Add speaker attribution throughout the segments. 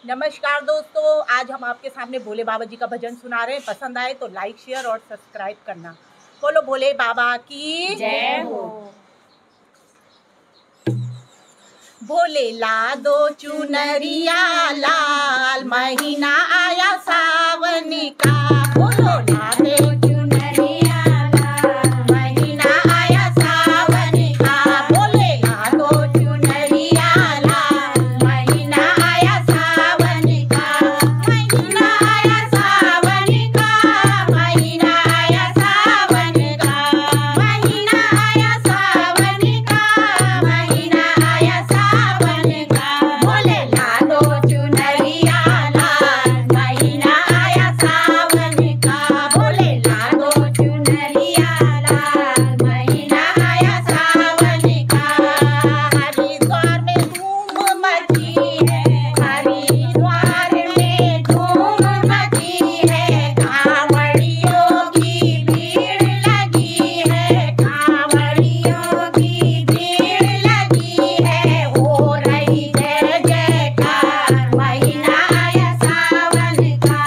Speaker 1: नमस्कार दोस्तों, आज हम आपके सामने भोले बाबा जी का भजन सुना रहे हैं। पसंद आए तो लाइक, शेयर और सब्सक्राइब करना। बोलो भोले बाबा की
Speaker 2: जय हो।
Speaker 1: भोले ला दो चुनरिया लाल, महीना आया सावन का। बोलो ला दो चुनरिया लाल, महीना आया सावन का। भोले ला दो चुनरिया लाल, महीना आया सावन का। महीना आया सावन का, महीना आया सावन का। महीना आया सावन का, महीना आया सावन का। भोले ला दो चुनरिया लाल, महीना आया सावन का। भोले ला दो चुनरिया लाल, महीना आया सावन का। हरिद्वार में धूम मची है, हरिद्वार में धूम मची है। कांवड़ियों की भीड़ लगी है, कांवड़ियों की भीड़ लगी है। हो रही जय जयकार, महीना आया सावन का।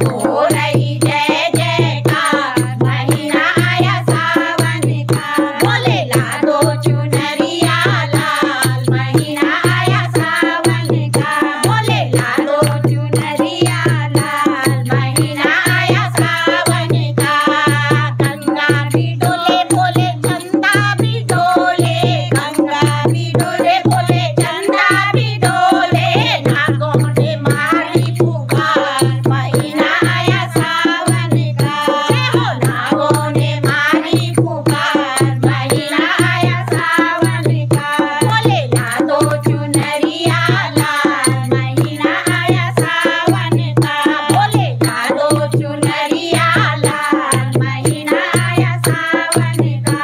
Speaker 1: हो रही जय जयकार, महीना आया सावन का। भोले ला दो चुनरिया लाल, महीना आया सावन का। भोले ला दो चुनरिया लाल, महीना आया सावन का। गंगा भी डोले बोले चंदा भी डोले, गंगा भी डोले बोले चंदा भी डोले। नागों ने मारी पुकार, महीना आया सावन का। हो नागों ने मारी पुकार, महीना आया सावन का। भोले ला दो चुनरिया लाल, महीना आया सावन का। भोले ला दो चुनरिया लाल, महीना आया सावन का।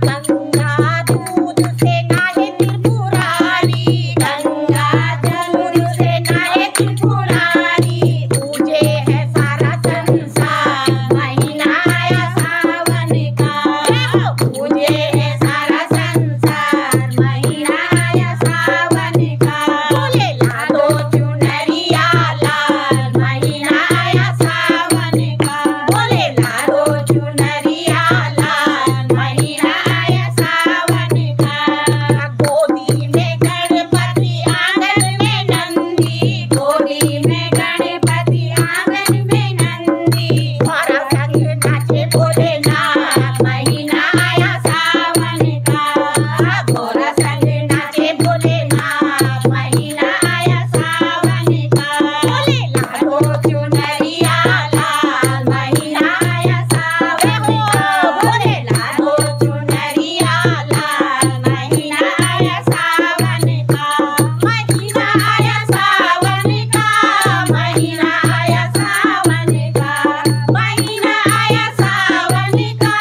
Speaker 1: गंगा दूध से नहाए त्रिपुरारी, गंगा दूध से नहाए त्रिपुरारी। पूजे है सारा संसार, महीना आया सावन का। पूजे है सारा संसार, महीना आया सावन का। भोले ला दो चुनरिया लाल, महीना आया सावन का। भोले ला दो चुनरिया लाल, महीना आया सावन का। गोदी में गणपति आंगन में नंदी, गोदी में गणपति आंगन में नंदी। हमारा संग नाचे भोलेनाथ, महीना आया सावन का। हमारा संग नाचे भोलेनाथ, महीना आया सावन का। भोले ला दो चुनरिया लाल, महीना आया सावन का। भोले ला दो चुनरिया लाल, महीना आया सावन का। महीना आया सावन का, महीना आया सावन का। महीना आया सावन का,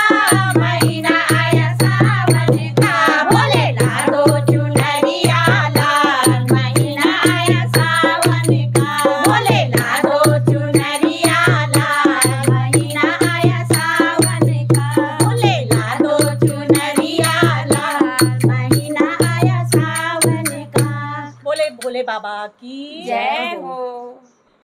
Speaker 1: महीना आया सावन का। भोले ला दो चुनरिया लाल, महीना आया सावन का। भोले ला दो चुनरिया लाल, महीना आया सावन का। भोले ला दो चुनरिया लाल, महीना आया सावन का। बोले भोले बाबा की
Speaker 2: जय हो।